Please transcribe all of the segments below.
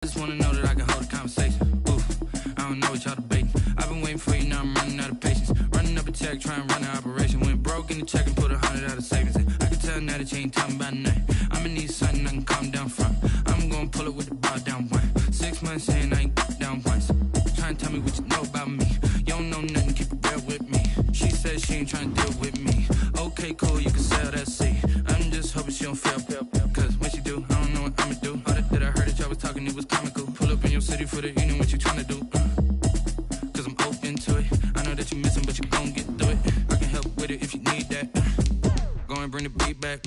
Just wanna know that I can hold a conversation. Ooh, I don't know what y'all debating. I've been waiting for you, now I'm running out of patience. Running up a check, trying to run an operation. Went broke in the check and put 100 out of savings in. I can tell now that you ain't talking about nothing. I'ma need something I can calm down from. I'm gonna pull it with the bar down one. 6 months in, I ain't down once. Trying to tell me what you know about me. You don't know nothing, keep it real with me. She said she ain't trying to deal with me. Okay, cool, you can sell that seat. I'm just hoping she don't fail. Cause when she do, I don't know what I'ma do. All that I heard that y'all was talking, it was comical. Pull up in your city for the evening, what you tryna do? Cause I'm open to it. I know that you missing, but you gon' get through it. I can help with it if you need that. Go and bring the beat back.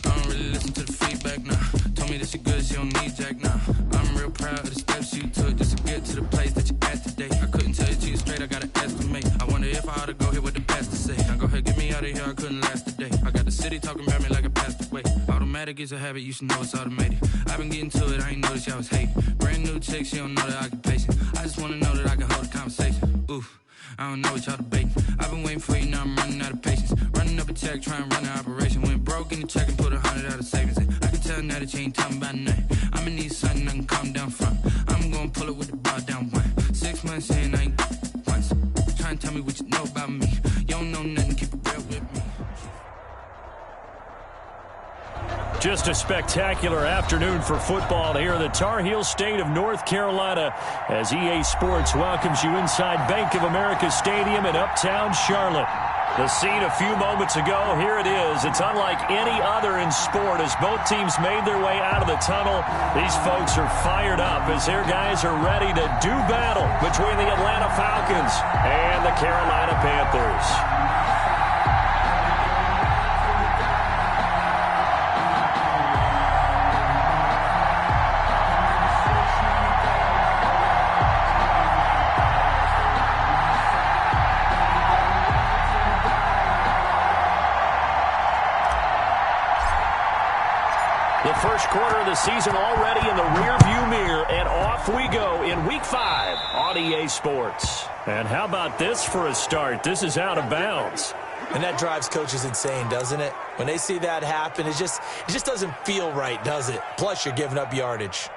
I don't really listen to the feedback, nah. Told me that she good, she don't need Jack, nah. I'm real proud of the steps you took just to get to the place that you at today. I couldn't tell you straight, I gotta estimate. I wonder if I ought to go here with the pastor say. Now go ahead, get me out of here, I couldn't last a day. I got the city talking about me like I passed away. Automatic is a habit, you should know it's automated. I've been getting to it, I ain't noticed y'all was hating. Brand new chick, she don't know the occupation. I just wanna know that I can hold a conversation. Oof, I don't know what y'all debating. I've been waiting for you, now I'm running out of patience. Running up a check, trying to run an operation. Went broke in the check and put 100 out of savings in. I can tell now that you ain't talking about nothing. I'ma need something I can calm down from. I'm gonna pull it with the bar down one. 6 months in, I ain't once. Trying to tell me what you know about me. You don't know nothing, keep it real with me. Just a spectacular afternoon for football here in the Tar Heel state of North Carolina as EA Sports welcomes you inside Bank of America Stadium in Uptown Charlotte. The scene a few moments ago, here it is. It's unlike any other in sport as both teams made their way out of the tunnel. These folks are fired up as their guys are ready to do battle between the Atlanta Falcons and the Carolina Panthers. The first quarter of the season already in the rearview mirror, and off we go in Week 5 on EA Sports. And how about this for a start? This is out of bounds. And that drives coaches insane, doesn't it? When they see that happen, it just doesn't feel right, does it? Plus, you're giving up yardage.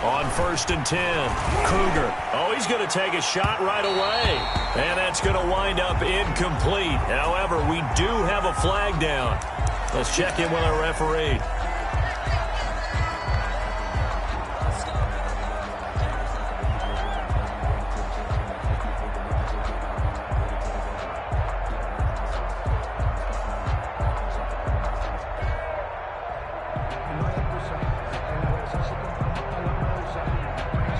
On 1st and 10, Kruger. Oh, he's going to take a shot right away. And that's going to wind up incomplete. However, we do have a flag down. Let's check in with our referee.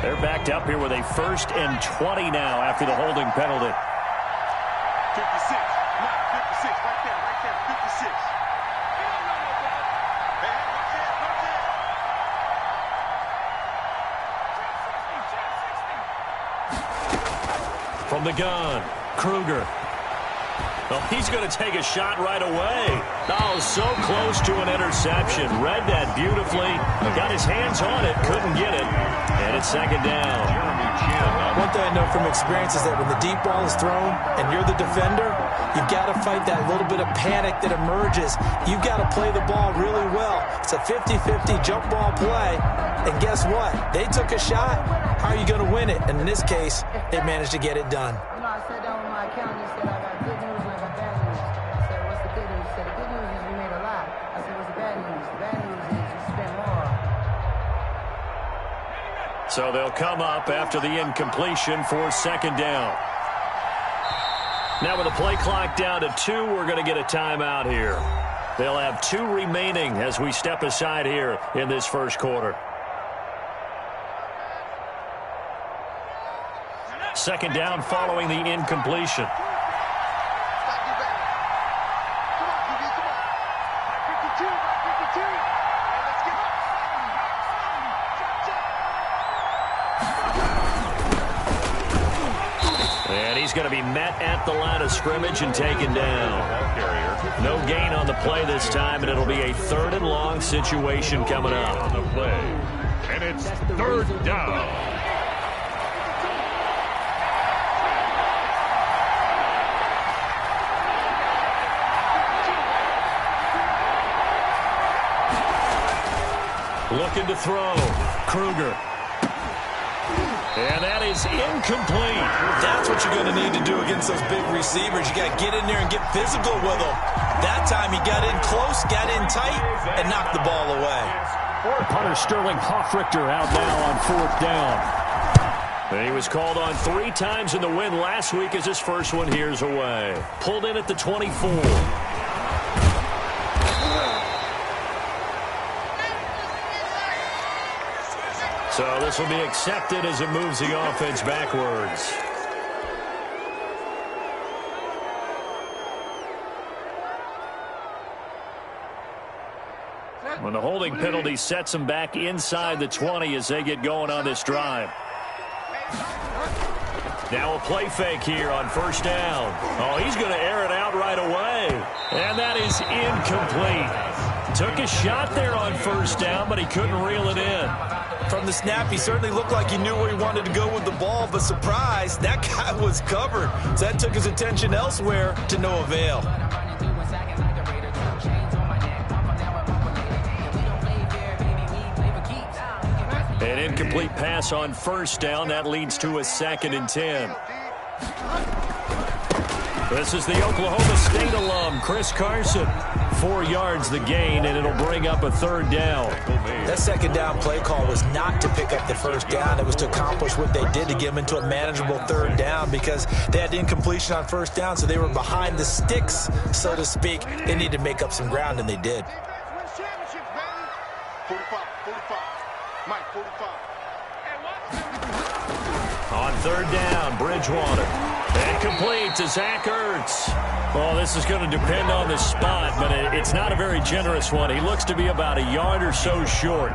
They're backed up here with a 1st and 20 now after the holding penalty. 56, not 56, right there, 56. From the gun, Kruger. Oh, he's going to take a shot right away. Oh, so close to an interception. Read that beautifully. Got his hands on it, couldn't get it. And it's 2nd down. One thing I know from experience is that when the deep ball is thrown and you're the defender, you've got to fight that little bit of panic that emerges. You've got to play the ball really well. It's a 50-50 jump ball play. And guess what? They took a shot. How are you going to win it? And in this case, they managed to get it done. You know, I sat down with my accountant and said, I got good news and I got bad news. I said, what's the good news? He said, the good news is we made a lot. I said, what's the bad news? The bad news is you spent more. So they'll come up after the incompletion for 2nd down. Now with the play clock down to 2, we're going to get a timeout here. They'll have 2 remaining as we step aside here in this first quarter. 2nd down following the incompletion. And he's going to be met at the line of scrimmage and taken down. No gain on the play this time, and it'll be a 3rd and long situation coming up. On the play, And it's third down. Looking to throw. Kruger. And that is incomplete. That's what you're going to need to do against those big receivers. You got to get in there and get physical with them. That time he got in close, got in tight, and knocked the ball away. Punter Sterling Hoffrichter out now on fourth down. He was called on 3 times in the win last week as his first one here's away. Pulled in at the 24. So this will be accepted as it moves the offense backwards. When the holding penalty sets them back inside the 20 as they get going on this drive. Now a play fake here on first down. Oh, he's going to air it out right away. And that is incomplete. Took a shot there on first down, but he couldn't reel it in. From the snap, he certainly looked like he knew where he wanted to go with the ball, but surprise, that guy was covered. So that took his attention elsewhere to no avail. An incomplete pass on first down. That leads to a 2nd and 10. This is the Oklahoma State alum, Chris Carson. 4 yards the gain, and it'll bring up a 3rd down. That 2nd down play call was not to pick up the first down. It was to accomplish what they did to get them into a manageable 3rd down because they had incompletion on first down, so they were behind the sticks, so to speak. They needed to make up some ground, and they did. 45, 45. Mike, 45. On 3rd down, Bridgewater. And complete to Zach Ertz. Well, this is going to depend on the spot, but it's not a very generous one. He looks to be about a yard or so short.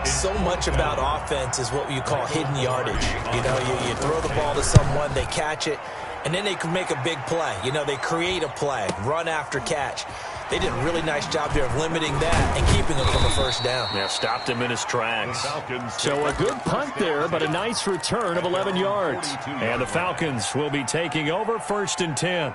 So much about offense is what you call hidden yardage. You know, you throw the ball to someone, they catch it, and then they can make a big play. You know, they create a play, run after catch. They did a really nice job there of limiting that and keeping him from a first down. Yeah, stopped him in his tracks. So a good punt there, but a nice return of 11 yards. And the Falcons will be taking over 1st and 10.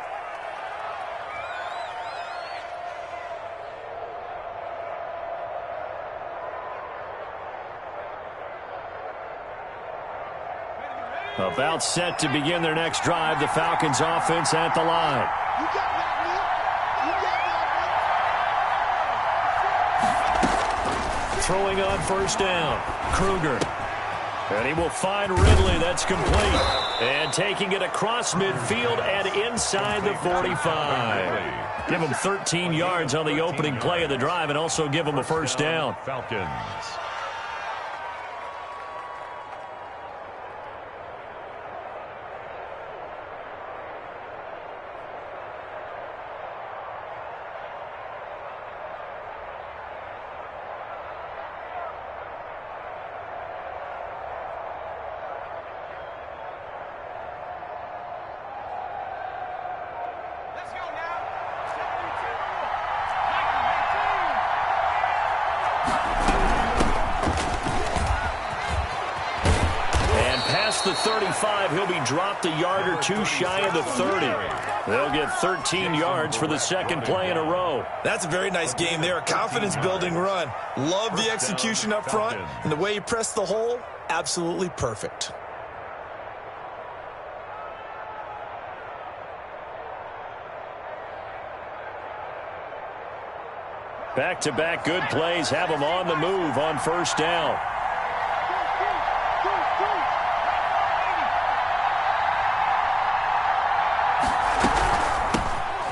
About set to begin their next drive. The Falcons offense at the line. Throwing on first down. Kruger. And he will find Ridley. That's complete. And taking it across midfield and inside the 45. Give him 13 yards on the opening play of the drive and also give him a first down. Falcons. The 35, he'll be dropped a yard or 2 shy of the 30. They'll get 13 yards for the 2nd play in a row. That's a very nice game there, a confidence-building run. Love the execution up front, and the way he pressed the hole, absolutely perfect. Back-to-back good plays have him on the move on first down.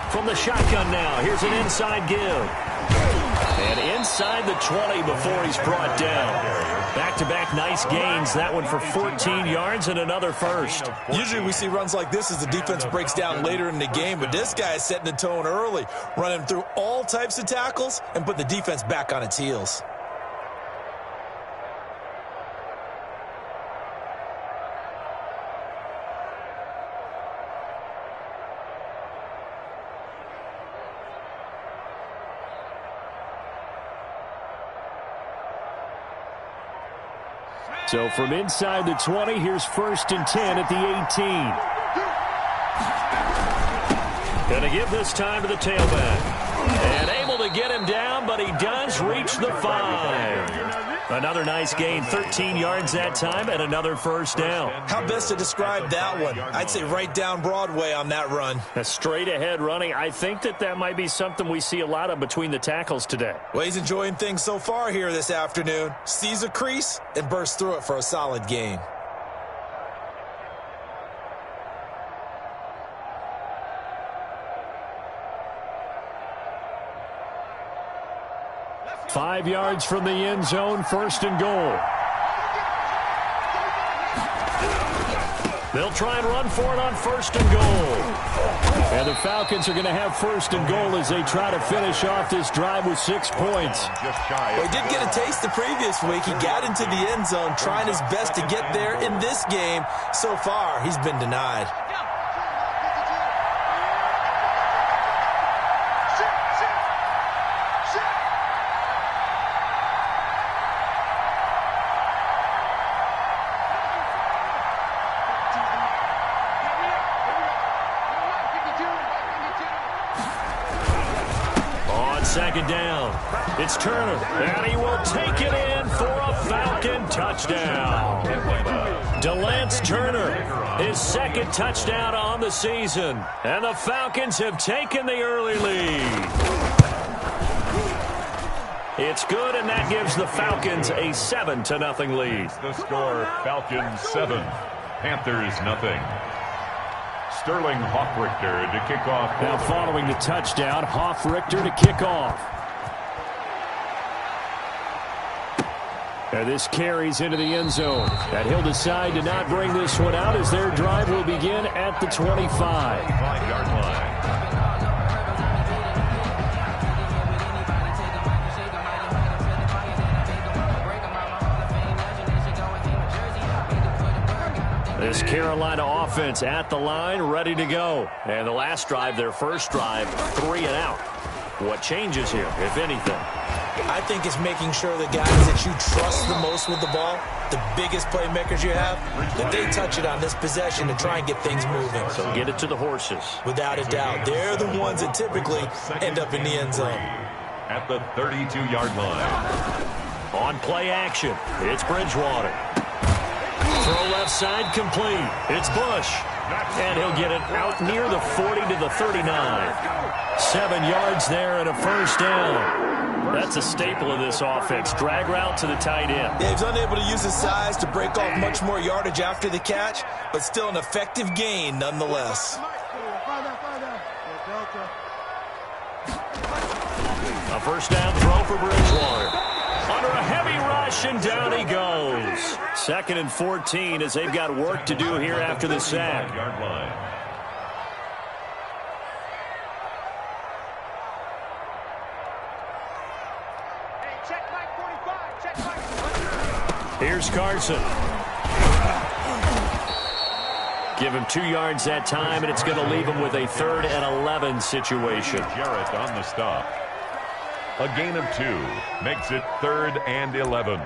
From the shotgun now, here's an inside give. And inside the 20 before he's brought down. Back-to-back nice gains, that one for 14 yards and another first. Usually we see runs like this as the defense breaks down later in the game, but this guy is setting the tone early, running through all types of tackles and put the defense back on its heels. So from inside the 20, here's 1st and 10 at the 18. Going to give this time to the tailback. And able to get him down, but he does reach the 5. Another nice gain, 13 yards that time, and another first down. How best to describe that one? I'd say right down Broadway on that run. A straight-ahead running. I think that might be something we see a lot of between the tackles today. Well, he's enjoying things so far here this afternoon. Sees a crease and bursts through it for a solid gain. Five yards from the end zone, 1st and goal. They'll try and run for it on 1st and goal. And the Falcons are going to have 1st and goal as they try to finish off this drive with 6 points. Well, he did get a taste the previous week. He got into the end zone trying his best to get there in this game. So far, he's been denied. Second down. It's Turner, and he will take it in for a Falcon touchdown. Delance Turner, his 2nd touchdown on the season. And the Falcons have taken the early lead. It's good, and that gives the Falcons a 7-0 lead. The score, Falcons 7, Panthers 0. Sterling Hoffrichter to kick off. Now following the touchdown, Hoffrichter to kick off. And this carries into the end zone. And he'll decide to not bring this one out as their drive will begin at the 25. 5-yard line. This Carolina offense at the line, ready to go. And the last drive, their first drive, 3 and out. What changes here, if anything? I think it's making sure the guys that you trust the most with the ball, the biggest playmakers you have, that they touch it on this possession to try and get things moving. So get it to the horses. Without a doubt. They're the ones that typically end up in the end zone. At the 32-yard line. On play action, it's Bridgewater. Throw left side complete. It's Bush. And he'll get it out near the 40 to the 39. 7 yards there and a first down. That's a staple of this offense. Drag route to the tight end. Yeah, he's unable to use his size to break off much more yardage after the catch, but still an effective gain nonetheless. A first down throw for Bridgewater. Under a heavy rush, and down he goes. 2nd and 14 as they've got work to do here after the sack. Here's Carson. Give him 2 yards that time, and it's going to leave him with a 3rd and 11 situation. Jarrett on the stop. A gain of 2 makes it 3rd and 11.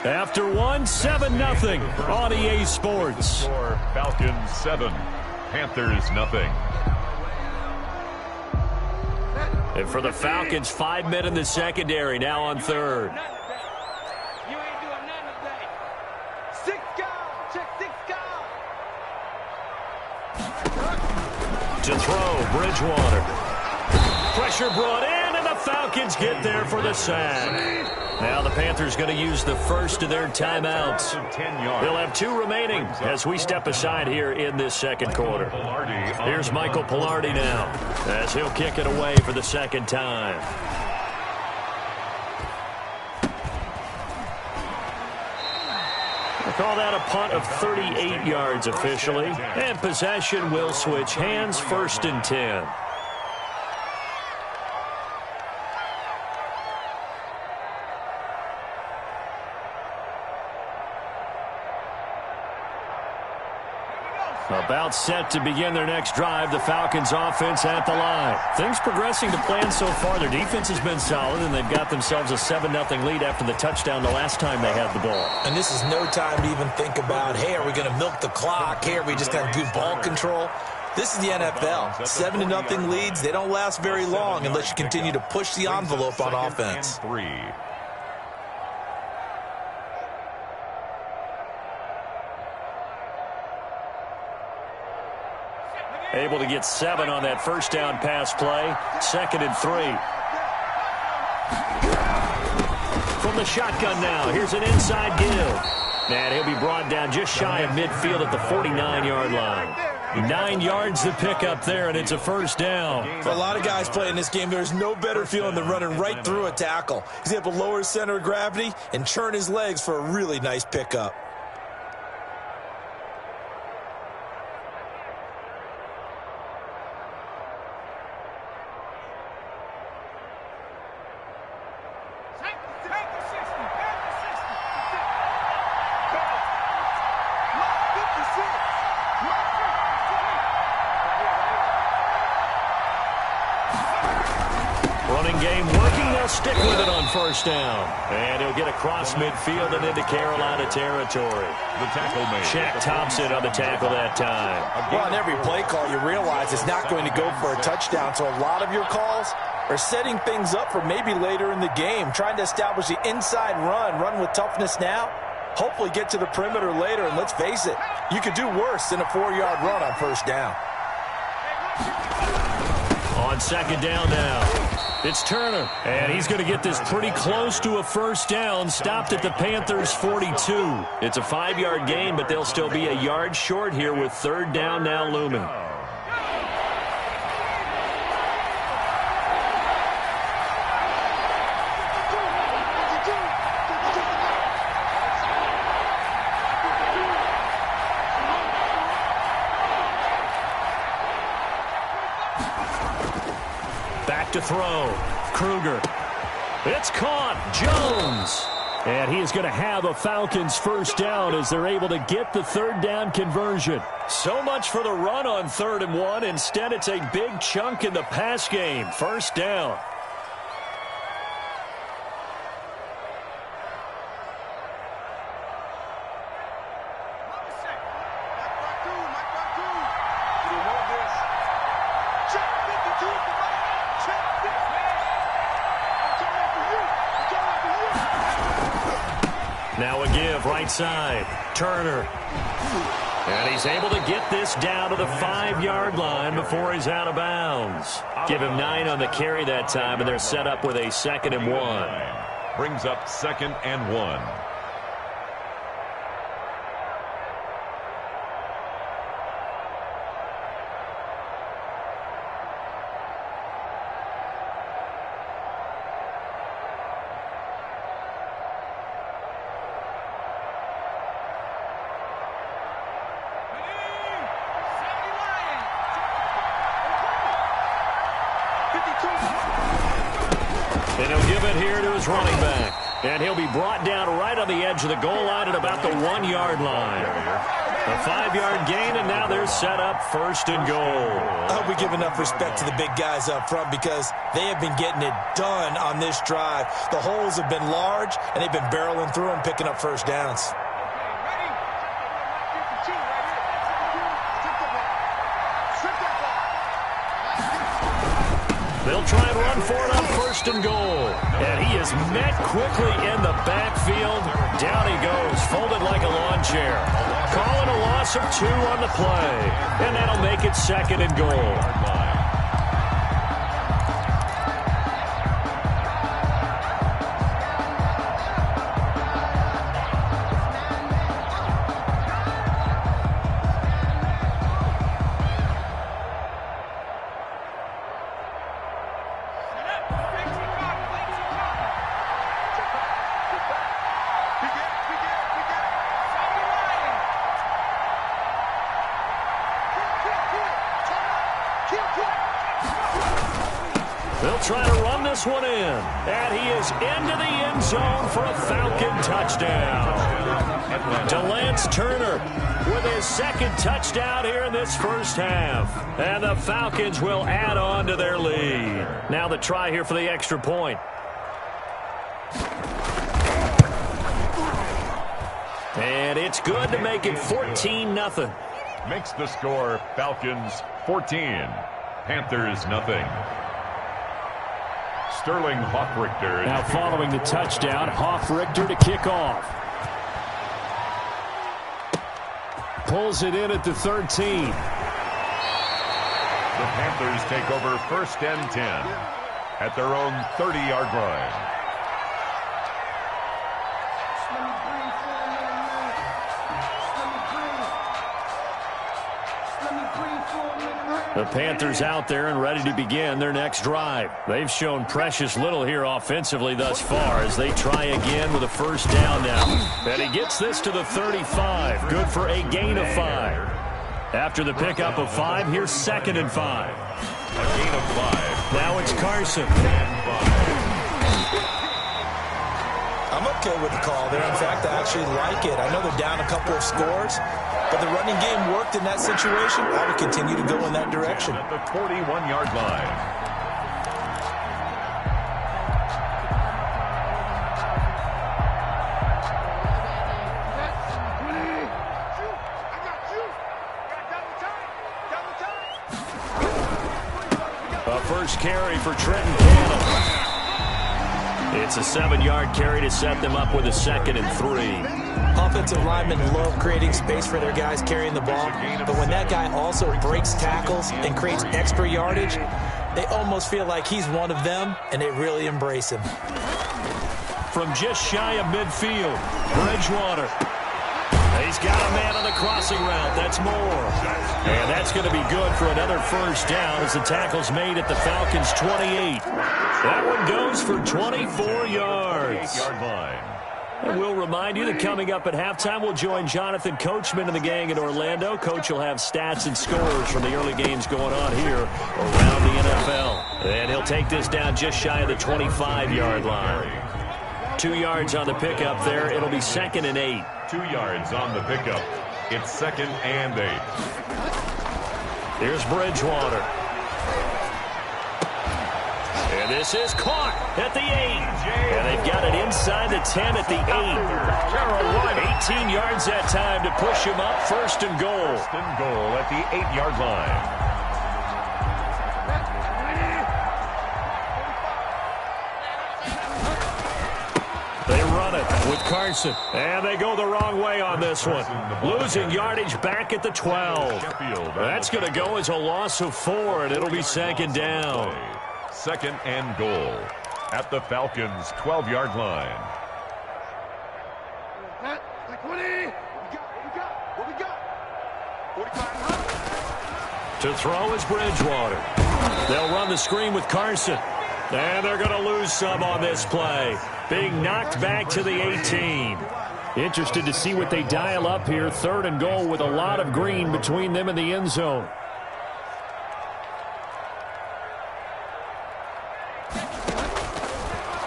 After one, 7-0 on EA Sports. Falcons 7, Panthers 0. And for the Falcons, 5 men in the secondary, now on 3rd. You ain't doing nothing today. 6 guys, check 6 guys. To throw, Bridgewater. Pressure brought in, and the Falcons get there for the sack. Now the Panthers going to use the first of their timeouts. They'll have 2 remaining as we step aside here in this second quarter. Here's Michael Palardy now as he'll kick it away for the second time. We'll call that a punt of 38 yards officially. And possession will switch hands, 1st and 10. About set to begin their next drive, the Falcons offense at the line. Things progressing to plan so far. Their defense has been solid, and they've got themselves a 7-0 lead after the touchdown the last time they had the ball. And this is no time to even think about, hey, are we going to milk the clock? Hey, are we just going to do ball control? This is the NFL. 7-0 leads, they don't last very long unless you continue to push the envelope on offense. Able to get 7 on that first down pass play. 2nd and 3. From the shotgun now, here's an inside give. And he'll be brought down just shy of midfield at the 49-yard line. 9 yards to pick up there, and it's a first down. For a lot of guys playing this game, there's no better feeling than running right through a tackle. He's able to lower his center of gravity and churn his legs for a really nice pickup. Stick with it on first down. And he'll get across midfield and into Carolina territory. The tackle made. Shaq Thompson on the tackle that time. Well, on every play call, you realize it's not going to go for a touchdown, so a lot of your calls are setting things up for maybe later in the game, trying to establish the inside run with toughness now, hopefully get to the perimeter later, and let's face it, you could do worse than a 4-yard run on first down. On second down now. It's Turner, and he's going to get this pretty close to a first down, stopped at the Panthers' 42. It's a 5-yard gain, but they'll still be a yard short here with third down now looming. To throw. Kruger. It's caught. Jones. And he's going to have a Falcons first down as they're able to get the third down conversion. So much for the run on 3rd and 1. Instead, it's a big chunk in the pass game. First down. Now a give right side. Turner. And he's able to get this down to the 5-yard line before he's out of bounds. Give him 9 on the carry that time, and they're set up with a 2nd and 1. Brings up 2nd and 1. And he'll give it here to his running back. And he'll be brought down right on the edge of the goal line at about the 1-yard line. A 5-yard gain, and now they're set up 1st and goal. I hope we give enough respect to the big guys up front because they have been getting it done on this drive. The holes have been large, and they've been barreling through them, picking up first downs. They'll try and run for it on 1st and goal. And he is met quickly in the backfield. Down he goes, folded like a lawn chair. Calling a loss of 2 on the play. And that'll make it 2nd and goal. They'll try to run this one in. And he is into the end zone for a Falcon touchdown. DeLance Turner with his second touchdown here in this first half. And the Falcons will add on to their lead. Now the try here for the extra point. And it's good to make it 14-0. Makes the score Falcons 14, Panthers nothing. Sterling Hoffrichter. Now following the touchdown, Hoffrichter to kick off. Pulls it in at the 13. The Panthers take over 1st and 10 at their own 30-yard line. The Panthers out there and ready to begin their next drive. They've shown precious little here offensively thus far as they try again with a first down now. And he gets this to the 35. Good for a gain of 5. After the pickup of 5, here's 2nd and 5. A gain of 5. Now it's Carson. I'm okay with the call there. In fact, I actually like it. I know they're down a couple of scores, but the running game worked in that situation. I would continue to go in that direction. At the 41-yard line. A first carry for Trenton Cannon. It's a 7-yard carry to set them up with a 2nd and 3. Offensive linemen love creating space for their guys carrying the ball, but when that guy also breaks tackles and creates extra yardage, they almost feel like he's one of them, and they really embrace him. From just shy of midfield, Bridgewater. He's got a man on the crossing route. That's Moore. And that's going to be good for another first down as the tackle's made at the Falcons' 28. That one goes for 24 yards. 8-yard line. And we'll remind you that coming up at halftime, we'll join Jonathan Coachman and the gang in Orlando. Coach will have stats and scores from the early games going on here around the NFL. And he'll take this down just shy of the 25-yard line. 2 yards on the pickup there. It'll be 2nd and 8. 2 yards on the pickup. It's 2nd and 8. Here's Bridgewater. And this is caught at the 8. And they've got it inside the 10 at the 8. 18 yards that time to push him up. 1st and goal. 1st and goal at the 8-yard line. They run it with Carson. And they go the wrong way on this one. Losing yardage back at the 12. That's going to go as a loss of 4, and it'll be 2nd down. 2nd and goal at the Falcons' 12-yard line. To throw is Bridgewater. They'll run the screen with Carson. And they're going to lose some on this play. Being knocked back to the 18. Interested to see what they dial up here. 3rd and goal with a lot of green between them and the end zone.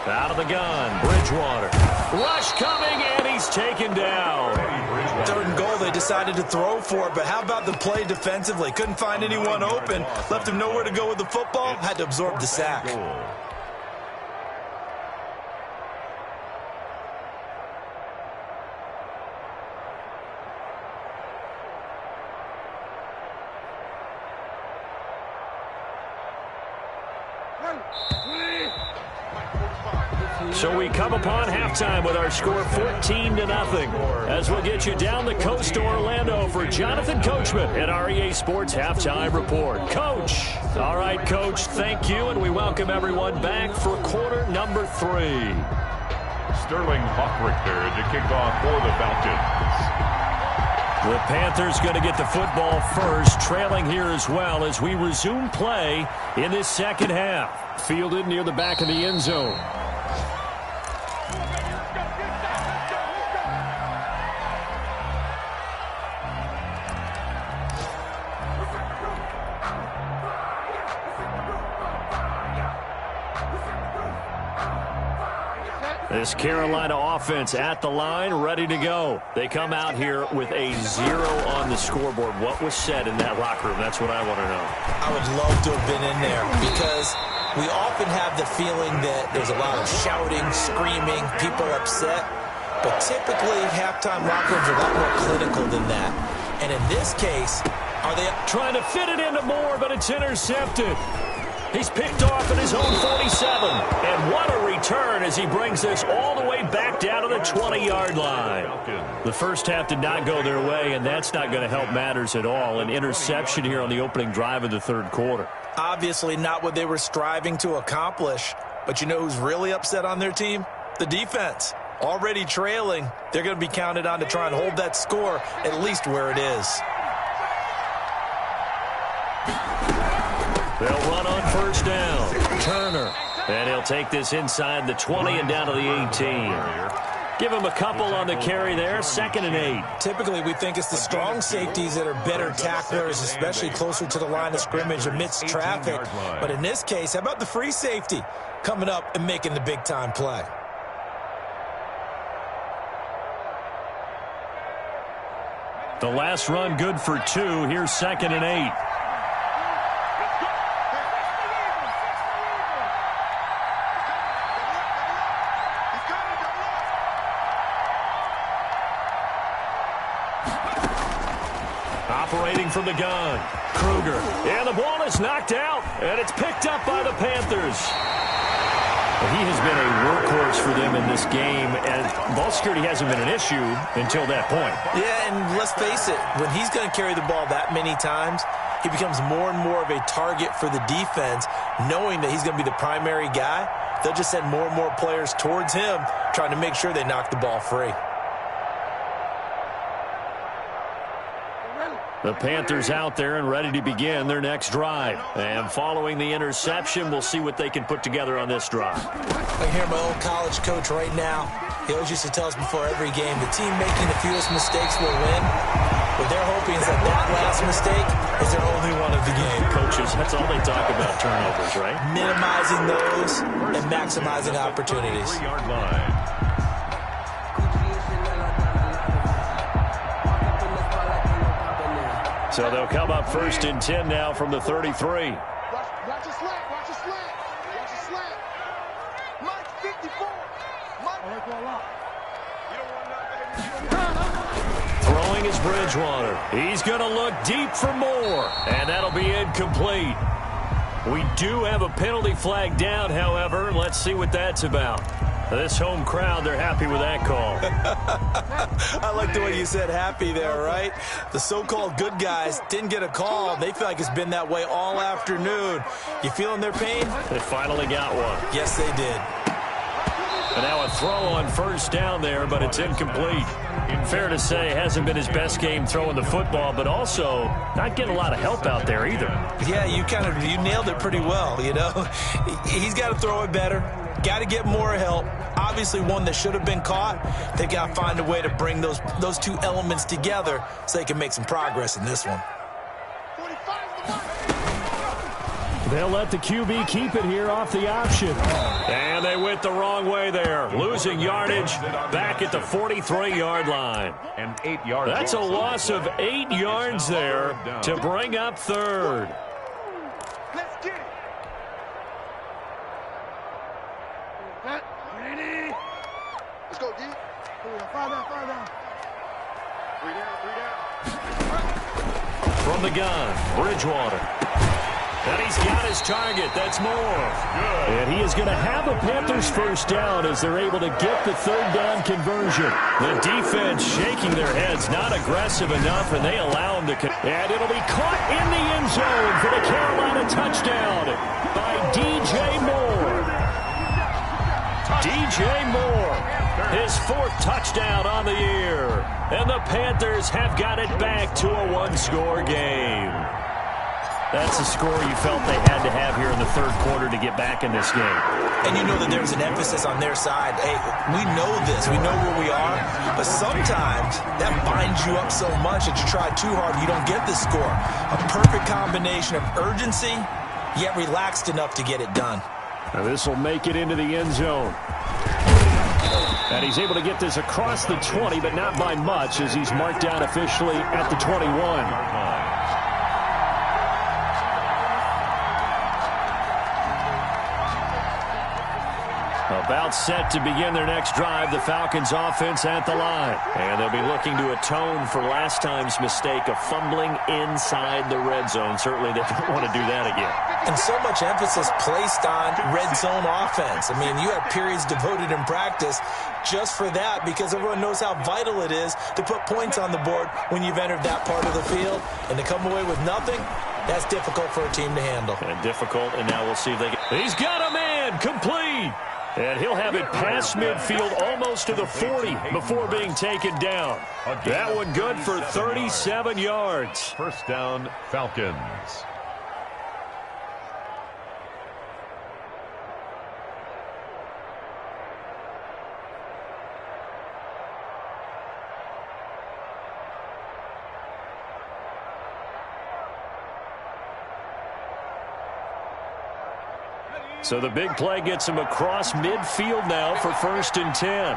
Out of the gun, Bridgewater. Rush coming, and he's taken down. 3rd and goal, they decided to throw for it, but how about the play defensively? Couldn't find anyone open, left him nowhere to go with the football, had to absorb the sack. So we come upon halftime with our score 14-0 as we'll get you down the coast to Orlando for Jonathan Coachman at our EA Sports Halftime Report. Coach. All right, Coach, thank you, and we welcome everyone back for quarter number 3. Sterling Hoffrichter to kick off for the Falcons. The Panthers going to get the football first, trailing here as well as we resume play in this second half. Fielded near the back of the end zone. This Carolina offense at the line, ready to go. They come out here with a 0 on the scoreboard. What was said in that locker room? That's what I want to know. I would love to have been in there because we often have the feeling that there's a lot of shouting, screaming, people upset. But typically, halftime locker rooms are a lot more clinical than that. And in this case, are they trying to fit it into Moore, but it's intercepted. He's picked off at his own 47. And what a return as he brings this all the way back down to the 20-yard line. The first half did not go their way, and that's not going to help matters at all. An interception here on the opening drive of the third quarter. Obviously not what they were striving to accomplish. But you know who's really upset on their team? The defense. Already trailing, they're going to be counted on to try and hold that score at least where it is. They'll run on first down. Turner. And he'll take this inside the 20 and down to the 18. Give him a couple on the carry there. 2nd and 8. Typically, we think it's the strong safeties that are better tacklers, especially closer to the line of scrimmage amidst traffic. But in this case, how about the free safety coming up and making the big-time play? The last run good for 2. Here's 2nd and 8. Operating from the gun. Kruger. And the ball is knocked out. And it's picked up by the Panthers. He has been a workhorse for them in this game, and ball security hasn't been an issue until that point. Yeah, and let's face it, when he's going to carry the ball that many times, he becomes more and more of a target for the defense, knowing that he's going to be the primary guy. They'll just send more and more players towards him, trying to make sure they knock the ball free. The Panthers out there and ready to begin their next drive. And following the interception, we'll see what they can put together on this drive. I hear my old college coach right now. He always used to tell us before every game, the team making the fewest mistakes will win. What they're hoping is that that last mistake is their only one of the game. Coaches, that's all they talk about, turnovers, right? Minimizing those and maximizing opportunities. 3-yard line. So they'll come up 1st and 10 now from the 33. Watch your slant. Watch your slant. Watch your slant. Mike 54. Mike. You don't want nothing. Throwing is Bridgewater. He's going to look deep for Moore. And that'll be incomplete. We do have a penalty flag down, however. Let's see what that's about. This home crowd, they're happy with that call. I like the way you said happy there, right? The so-called good guys didn't get a call. They feel like it's been that way all afternoon. You feeling their pain? They finally got one. Yes, they did. And now a throw on first down there, but it's incomplete. Fair to say, hasn't been his best game throwing the football, but also not getting a lot of help out there either. Yeah, you nailed it pretty well, you know. He's got to throw it better. Got to get more help. Obviously one that should have been caught. They got to find a way to bring those two elements together so they can make some progress in this one. They'll let the QB keep it here off the option. And they went the wrong way there. Losing yardage back at the 43-yard line. And 8 yards. That's a loss of 8 yards there to bring up 3rd. Let's get it. Let's go, D. 5 down. 3 down. From the gun, Bridgewater. And he's got his target. That's Moore. And he is going to have a Panthers first down as they're able to get the 3rd down conversion. The defense shaking their heads, not aggressive enough, and they allow him to. And it'll be caught in the end zone for the Carolina touchdown by DJ Moore. DJ Moore, his 4th touchdown on the year. And the Panthers have got it back to a 1-score game. That's the score you felt they had to have here in the 3rd quarter to get back in this game. And you know that there's an emphasis on their side. Hey, we know this. We know where we are. But sometimes that binds you up so much that you try too hard, you don't get the score. A perfect combination of urgency, yet relaxed enough to get it done. Now this will make it into the end zone. And he's able to get this across the 20, but not by much, as he's marked down officially at the 21. About set to begin their next drive, the Falcons offense at the line. And they'll be looking to atone for last time's mistake of fumbling inside the red zone. Certainly they don't want to do that again. And so much emphasis placed on red zone offense. I mean, you have periods devoted in practice just for that, because everyone knows how vital it is to put points on the board when you've entered that part of the field. And to come away with nothing, that's difficult for a team to handle. And difficult, and now we'll see if they can. He's got a man, complete. And he'll have it past midfield almost to the 40 before being taken down. That one good for 37 yards. First down, Falcons. So the big play gets him across midfield now for 1st and 10.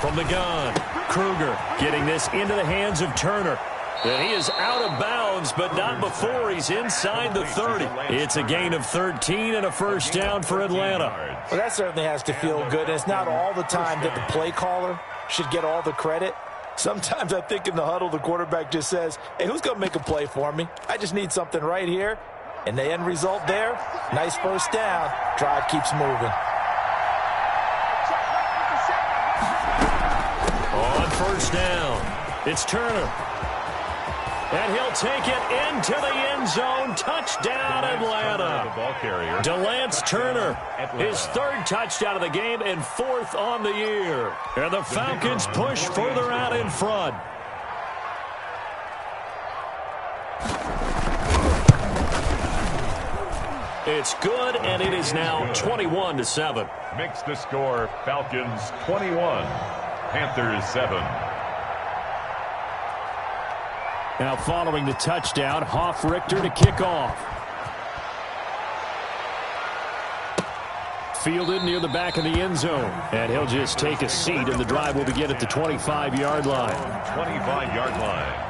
From the gun, Kruger getting this into the hands of Turner. And he is out of bounds, but not before he's inside the 30. It's a gain of 13 and a first down for Atlanta. Well, that certainly has to feel good. And it's not all the time that the play caller should get all the credit. Sometimes I think in the huddle, the quarterback just says, hey, who's going to make a play for me? I just need something right here. And the end result there, nice first down. Drive keeps moving. On first down, it's Turner. And he'll take it into the end zone. Touchdown, Atlanta. Delance Turner, his 3rd touchdown of the game and 4th on the year. And the Falcons push further out in front. It's good, and it is now 21-7. Makes the score Falcons 21, Panthers 7. Now following the touchdown, Hofrichter to kick off. Fielded near the back of the end zone. And he'll just take a seat, and the drive will begin at the 25-yard line. 25-yard line.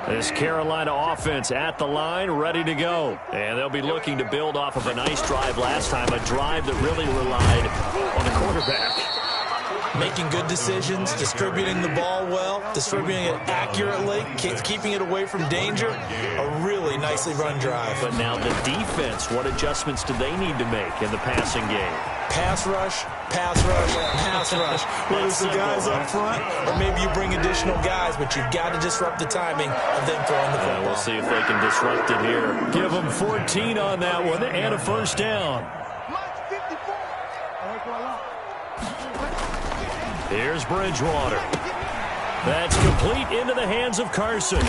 This Carolina offense at the line, ready to go. And they'll be looking to build off of a nice drive last time, a drive that really relied on the quarterback. Making good decisions, distributing the ball well, distributing it accurately, keeping it away from danger. A really nicely run drive. But now the defense, what adjustments do they need to make in the passing game? Pass rush, pass rush, pass rush. Whether it's the guys up front or maybe you bring additional guys, but you've got to disrupt the timing of them throwing the football. We'll see if they can disrupt it here. Give them 14 on that one and a first down. Here's Bridgewater. That's complete into the hands of Carson.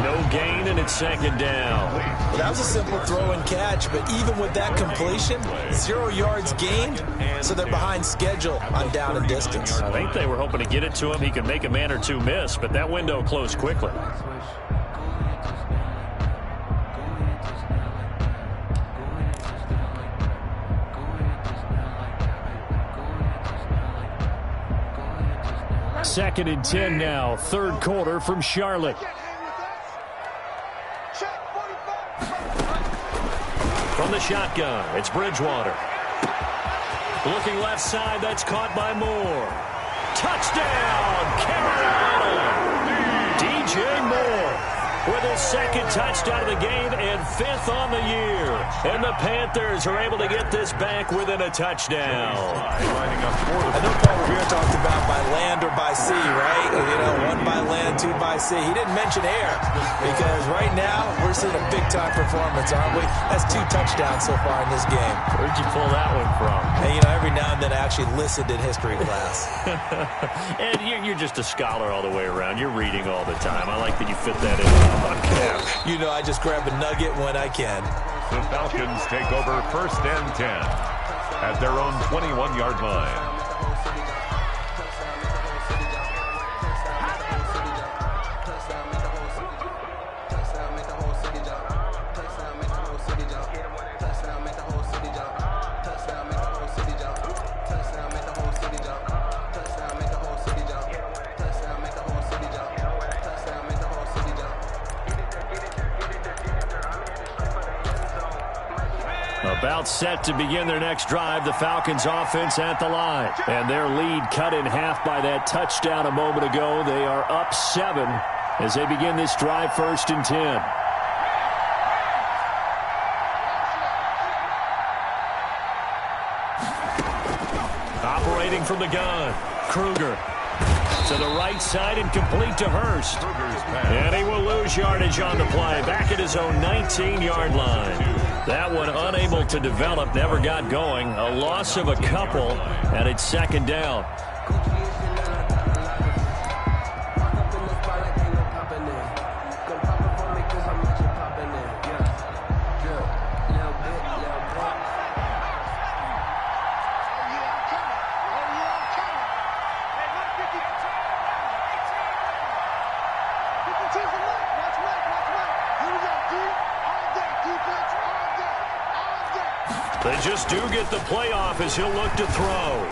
No gain, and it's 2nd down. Well, that was a simple throw and catch, but even with that completion, 0 yards gained, so they're behind schedule on down and distance. I think they were hoping to get it to him. He could make a man or two miss, but that window closed quickly. Second and 10 now, 3rd quarter from Charlotte. From the shotgun, it's Bridgewater. Looking left side, that's caught by Moore. Touchdown, Carolina! DJ Moore with his 2nd touchdown of the game and 5th on the year. And the Panthers are able to get this back within a touchdown. I know Paul Revere talked about by land or by sea, right? You know, 1 by land, 2 by sea. He didn't mention air because right now we're seeing a big-time performance, aren't we? That's 2 touchdowns so far in this game. Where'd you pull that one from? And, you know, every now and then I actually listened in history class. And you're just a scholar all the way around. You're reading all the time. I like that you fit that in. You know, I just grab a nugget when I can. The Falcons take over 1st and 10 at their own 21-yard line. About set to begin their next drive, the Falcons offense at the line. And their lead cut in half by that touchdown a moment ago. They are up 7 as they begin this drive, 1st and 10. Operating from the gun, Kruger. To the right side and complete to Hurst. And he will lose yardage on the play. Back at his own 19-yard line. That one unable to develop, never got going. A loss of a couple, and it's 2nd down. They just do get the playoff as he'll look to throw.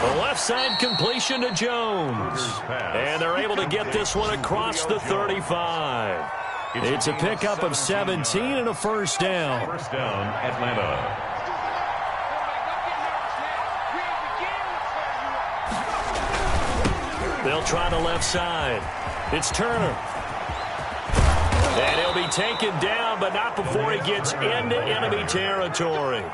The left side completion to Jones. And they're able to get this one across the 35. It's a pickup of 17 and a 1st down. 1st down, Atlanta. They'll try the left side. It's Turner. And he'll be taken down, but not before he gets into enemy territory.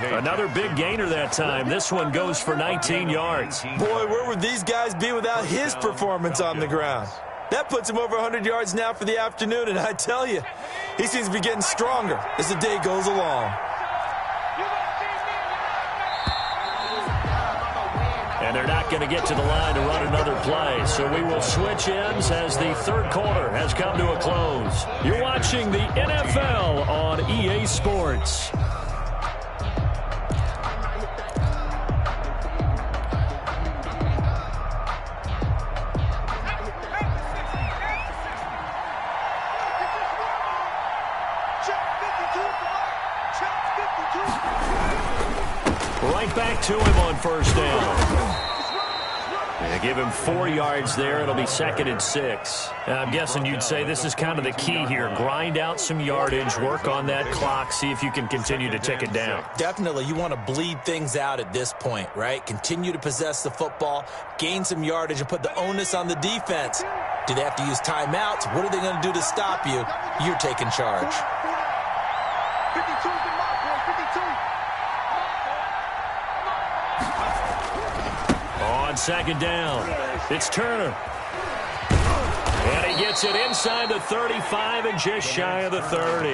Another big gainer that time. This one goes for 19 yards. Boy, where would these guys be without his performance on the ground? That puts him over 100 yards now for the afternoon, and I tell you, he seems to be getting stronger as the day goes along. And they're not going to get to the line to run another play. So we will switch ends as the 3rd quarter has come to a close. You're watching the NFL on EA Sports. Right back to him on 1st down. They give him 4 yards there. It'll be 2nd and 6. I'm guessing you'd say this is kind of the key here. Grind out some yardage, work on that clock, see if you can continue to tick it down. Definitely. You want to bleed things out at this point, right? Continue to possess the football, gain some yardage, and put the onus on the defense. Do they have to use timeouts? What are they going to do to stop you? You're taking charge. 52. On 2nd down, it's Turner. And he gets it inside the 35 and just shy of the 30.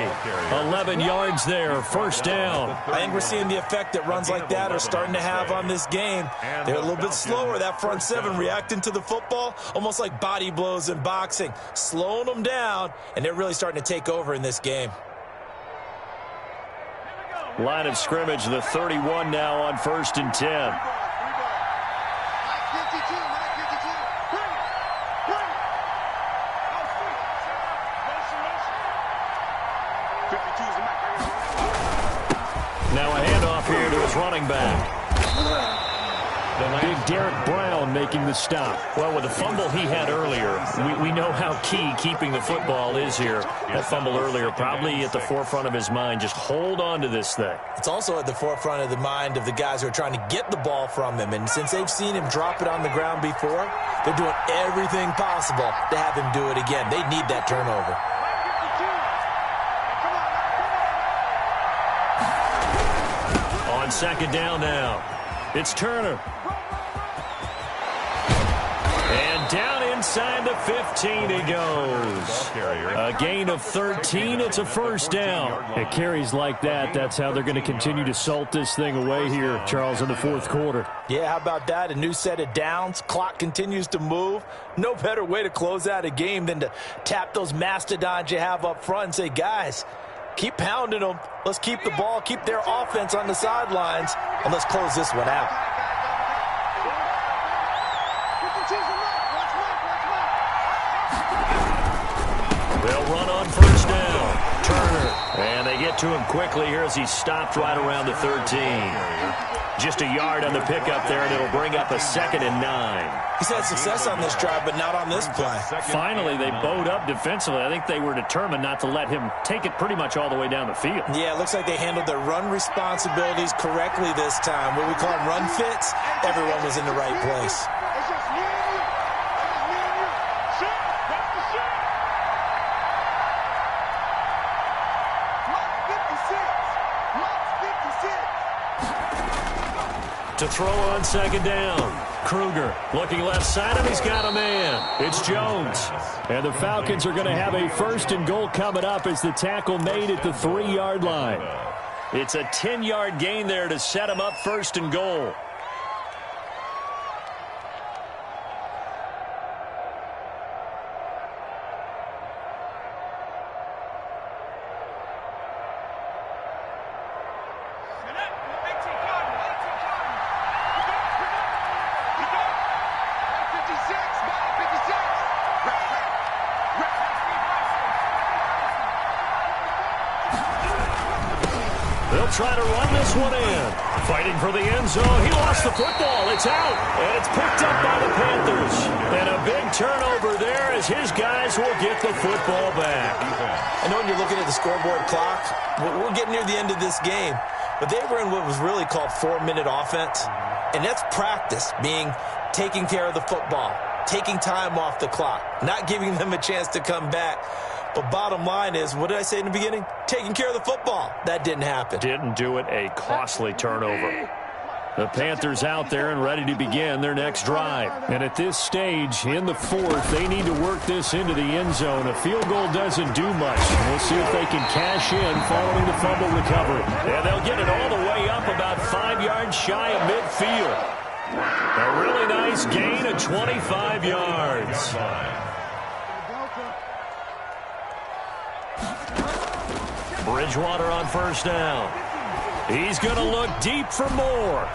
11 yards there, 1st down. I think we're seeing the effect that runs like that are starting to have on this game. They're a little bit slower, that front 7, reacting to the football, almost like body blows in boxing, slowing them down, and they're really starting to take over in this game. Line of scrimmage, the 31 now on 1st and 10. Now a handoff here to his running back. Big Derek Brown making the stop. Well, with the fumble he had earlier, we know how key keeping the football is here. That fumble earlier probably at the forefront of his mind. Just hold on to this thing. It's also at the forefront of the mind of the guys who are trying to get the ball from him. And since they've seen him drop it on the ground before, they're doing everything possible to have him do it again. They need that turnover. On 2nd down now, it's Turner. And down inside the 15 he goes. A gain of 13. It's a 1st down. At carries like that, that's how they're going to continue to salt this thing away here, Charles, in the 4th quarter. Yeah, how about that? A new set of downs. Clock continues to move. No better way to close out a game than to tap those mastodons you have up front and say, guys, keep pounding them. Let's keep the ball, keep their offense on the sidelines, and let's close this one out. They'll run on 1st down. Turner. And they get to him quickly here as he stopped right around the 13. Just a yard on the pickup there, and it'll bring up a 2nd and 9. He's had success on this drive, but not on this play. Finally, they bowed up defensively. I think they were determined not to let him take it pretty much all the way down the field. Yeah, it looks like they handled their run responsibilities correctly this time. What we call them run fits, everyone was in the right place. It's just me and you. It's just me and you. Shit, that's the shit. Mark 56. Mark 56. To throw on 2nd down. Kruger looking left side, and he's got a man. It's Jones. And the Falcons are going to have a 1st and goal coming up as the tackle made at the 3-yard line. It's a 10-yard gain there to set him up 1st and goal. They'll try to run this one in. Fighting for the end zone. He lost the football. It's out. And it's picked up by the Panthers. And a big turnover there as his guys will get the football back. I know when you're looking at the scoreboard clock, we're getting near the end of this game. But they were in what was really called 4-minute offense. And that's practice, being taking care of the football, taking time off the clock, not giving them a chance to come back. But bottom line is, what did I say in the beginning? Taking care of the football. That didn't happen. Didn't do it. A costly turnover. The Panthers out there and ready to begin their next drive. And at this stage, in the 4th, they need to work this into the end zone. A field goal doesn't do much. We'll see if they can cash in following the fumble recovery. And they'll get it all the way up about 5 yards shy of midfield. A really nice gain of 25 yards. Bridgewater on 1st down. He's going to look deep for more.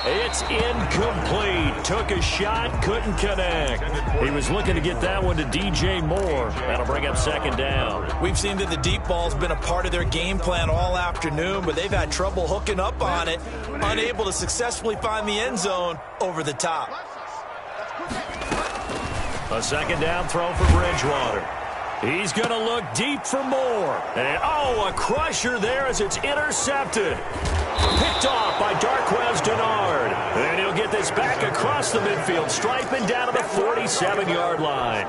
It's incomplete. Took a shot, couldn't connect. He was looking to get that one to DJ Moore. That'll bring up 2nd down. We've seen that the deep ball's been a part of their game plan all afternoon, but they've had trouble hooking up on it, unable to successfully find the end zone over the top. A 2nd down throw for Bridgewater. He's going to look deep for more. And, a crusher there as it's intercepted. Picked off by Darqueze Dennard. And he'll get this back across the midfield stripe and down to the 47-yard line.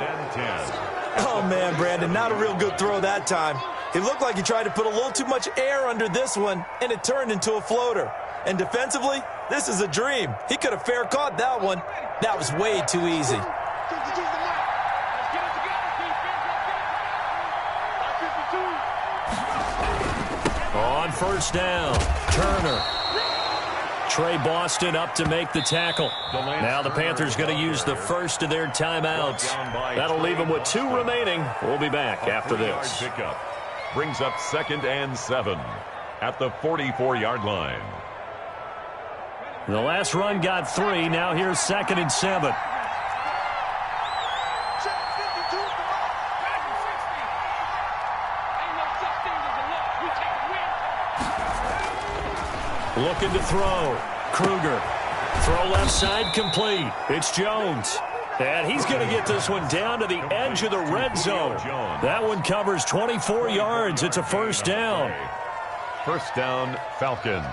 Oh, man, Brandon, not a real good throw that time. It looked like he tried to put a little too much air under this one, and it turned into a floater. And defensively, this is a dream. He could have fair caught that one. That was way too easy. On 1st down, Turner. Trey Boston up to make the tackle. Now the Panthers going to use the first of their timeouts. That'll leave them with 2 remaining. We'll be back after this. Pickup brings up 2nd and 7 at the 44-yard line. The last run got 3. Now here's 2nd and 7. Looking to throw. Kruger. Throw left side complete. It's Jones. And he's going to get this one down to the edge of the red zone. That one covers 24 yards. It's a 1st down. 1st down, Falcons.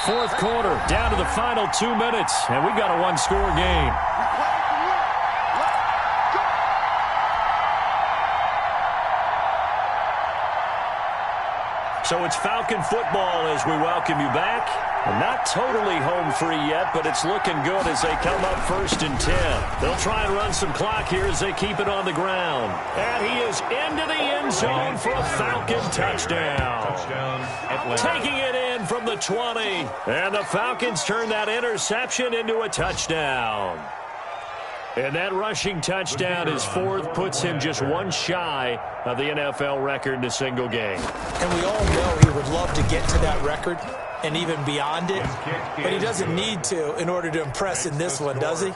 Fourth quarter, down to the final 2 minutes, and we've got a 1-score game. So it's Falcon football as we welcome you back. Not totally home free yet, but it's looking good as they come up 1st and 10. They'll try and run some clock here as they keep it on the ground. And he is into the end zone for a Falcon touchdown. Taking it in from the 20. And the Falcons turn that interception into a touchdown. And that rushing touchdown, his fourth, puts him just one shy of the NFL record in a single game. And we all know he would love to get to that record and even beyond it, but he doesn't need to in order to impress in this one, does he?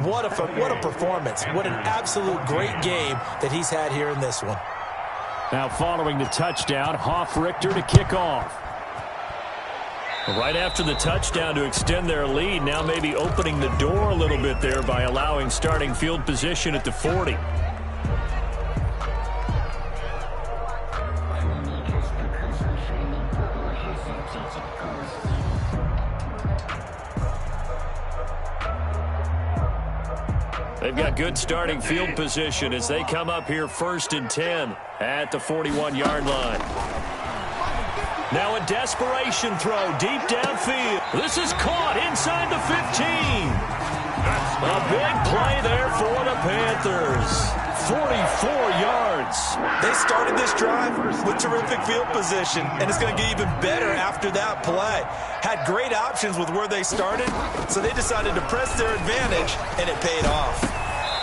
What a performance. What an absolute great game that he's had here in this one. Now following the touchdown, Hofrichter to kick off. Right after the touchdown to extend their lead, now maybe opening the door a little bit there by allowing starting field position at the 40. They've got good starting field position as they come up here 1st and 10 at the 41-yard line. Now a desperation throw deep downfield. This is caught inside the 15. A big play there for the Panthers. 44 yards. They started this drive with terrific field position, and it's going to get even better after that play. Had great options with where they started, so they decided to press their advantage, and it paid off.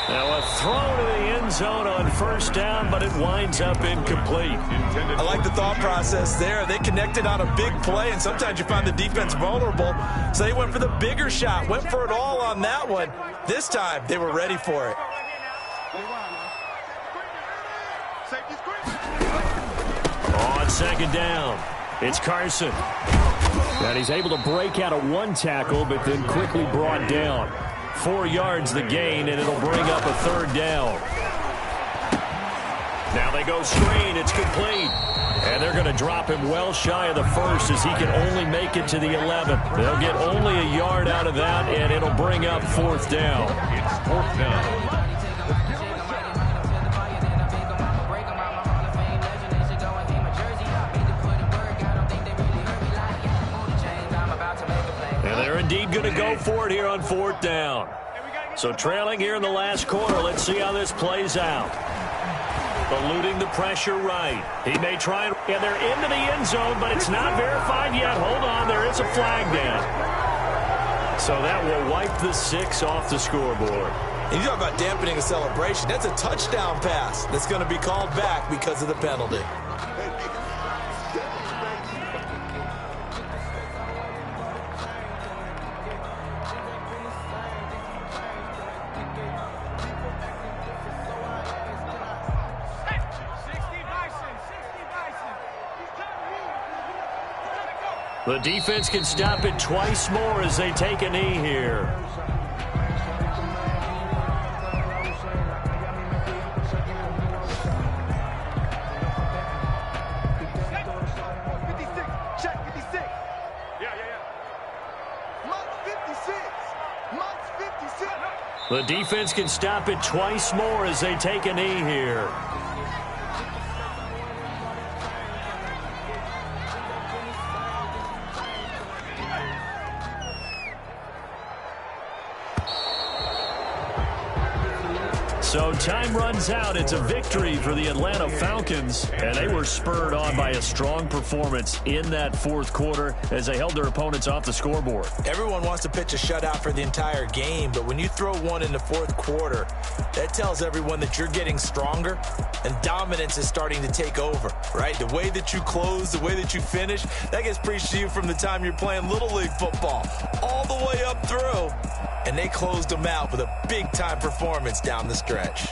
Now a throw to the end zone on 1st down, but it winds up incomplete. I like the thought process there. They connected on a big play, and sometimes you find the defense vulnerable. So they went for the bigger shot, went for it all on that one. This time, they were ready for it. On 2nd down, it's Carson. And he's able to break out of one tackle, but then quickly brought down. 4 yards the gain, and it'll bring up a 3rd down. Now they go screen. It's complete. And they're going to drop him well shy of the 1st as he can only make it to the 11th. They'll get only a yard out of that, and it'll bring up 4th down. It's 4th down. Indeed going to go for it here on 4th down. So trailing here in the last quarter. Let's see how this plays out. Eluding the pressure right. He may try, and they're into the end zone, but it's not verified yet. Hold on, there is a flag down. So that will wipe the 6 off the scoreboard. And you talk about dampening a celebration. That's a touchdown pass that's going to be called back because of the penalty. The defense can stop it twice more as they take a knee here. Check 56. Yeah. Mike 56. Mike 56. The defense can stop it twice more as they take a knee here. So time runs out. It's a victory for the Atlanta Falcons, and they were spurred on by a strong performance in that 4th quarter as they held their opponents off the scoreboard. Everyone wants to pitch a shutout for the entire game, but when you throw one in the 4th quarter, that tells everyone that you're getting stronger and dominance is starting to take over, right? The way that you close, the way that you finish, that gets preached to you from the time you're playing Little League football all the way up through. And they closed them out with a big-time performance down the stretch.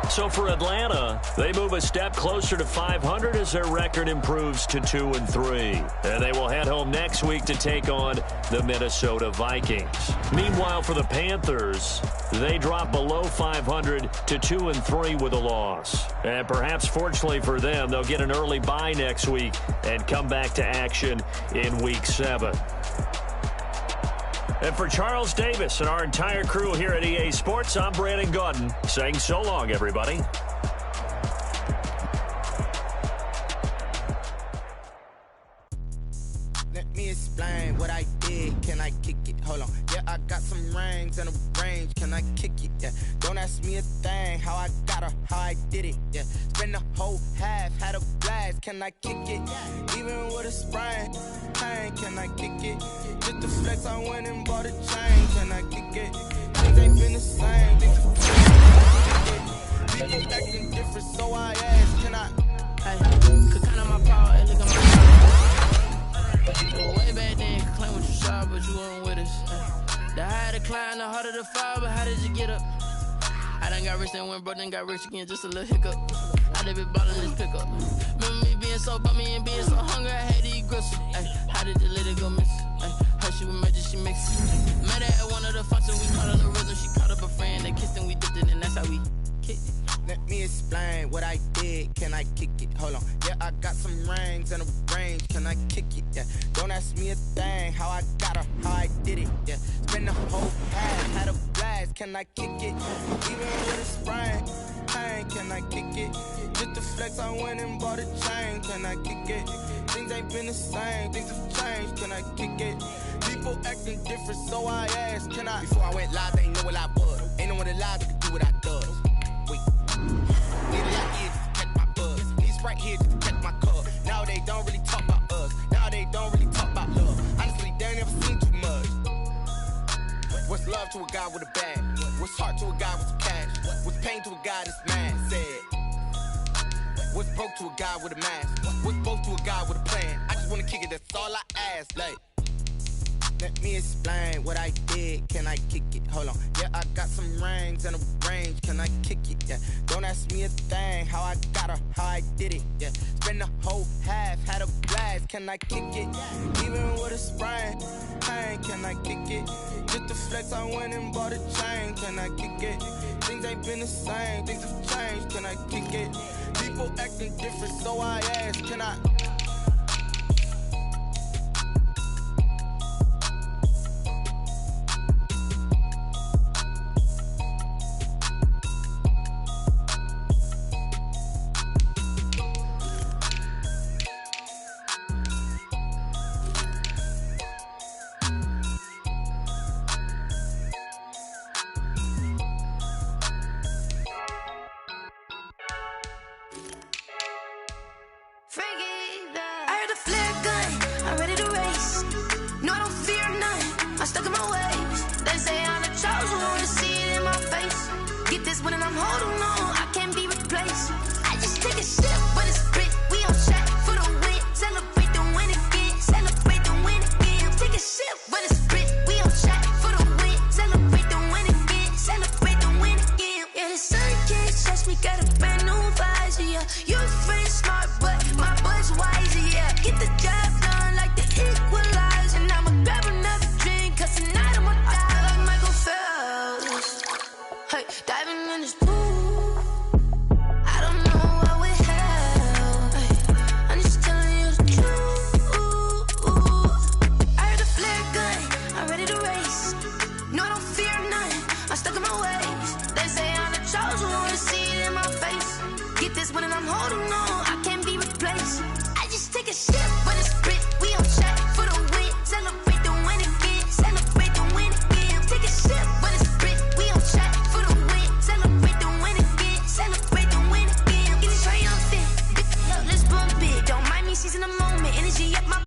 So for Atlanta, they move a step closer to 500 as their record improves to 2-3. And they will head home next week to take on the Minnesota Vikings. Meanwhile, for the Panthers, they drop below 500 to 2-3 with a loss. And perhaps fortunately for them, they'll get an early bye next week and come back to action in Week 7. And for Charles Davis and our entire crew here at EA Sports, I'm Brandon Gaudin saying so long, everybody. Let me explain what I did. Can I kick it? Hold on. Yeah, I got some rings and a range. Can I kick it? Yeah. Don't ask me a thing. How I got her, how I did it. Yeah. Spend the whole half, had a blast. Can I kick it? Even with a sprain. Can I kick it? Just the flex, I went and bought a chain. Can I kick it? Things ain't been the same. People acting different, so I ask, can I? Hey, could count on my power, hey, look at my power. Way back then, could claim what you saw, but you weren't with us. The higher the climb, the harder the fall, but how did you get up? I done got rich and went broke, then got rich again, just a little hiccup. I done been ballin' this pickup. Remember me being so bummy and being so hungry, I had to eat gristle. Ay, how did you let it go miss? Ay, her she was magic, she mixed. Met her at one of the functions, we called her the rhythm. She called up a friend, they kissed and we dipped it, and that's how we kicked it. Let me explain what I did. Can I kick it? Hold on. Yeah, I got some rings and a range. Can I kick it? Yeah. Don't ask me a thing. How I got her, how I did it. Yeah. Spend the whole past, had a blast. Can I kick it? Even with a sprain. Hey, can I kick it? Just to flex, I went and bought a chain. Can I kick it? Things ain't been the same. Things have changed. Can I kick it? People acting different, so I asked, can I? Before I went live, they ain't know what I was. Ain't no one alive that could do what I does. Wait. Needle out here just to catch my buzz. These right here just to catch my cup. Now they don't really talk about us. Now they don't really talk about love. Honestly, they ain't never seen too much. What's love to a guy with a bag? What's heart to a guy with some cash? What's pain to a guy that's mad? Said. What's broke to a guy with a mask? What's both to a guy with a plan? I just wanna kick it, that's all I ask. Like, let me explain what I did. Can I kick it? Hold on. Yeah, I got some rings and a range. Can I kick it? Yeah. Don't ask me a thing. How I got her, how I did it. Yeah. Spend the whole half, had a blast. Can I kick it? Even with a sprain. Hey, can I kick it? Just to flex, I went and bought a chain. Can I kick it? Things ain't been the same. Things have changed. Can I kick it? People acting different, so I ask, can I? Season a moment, energy at my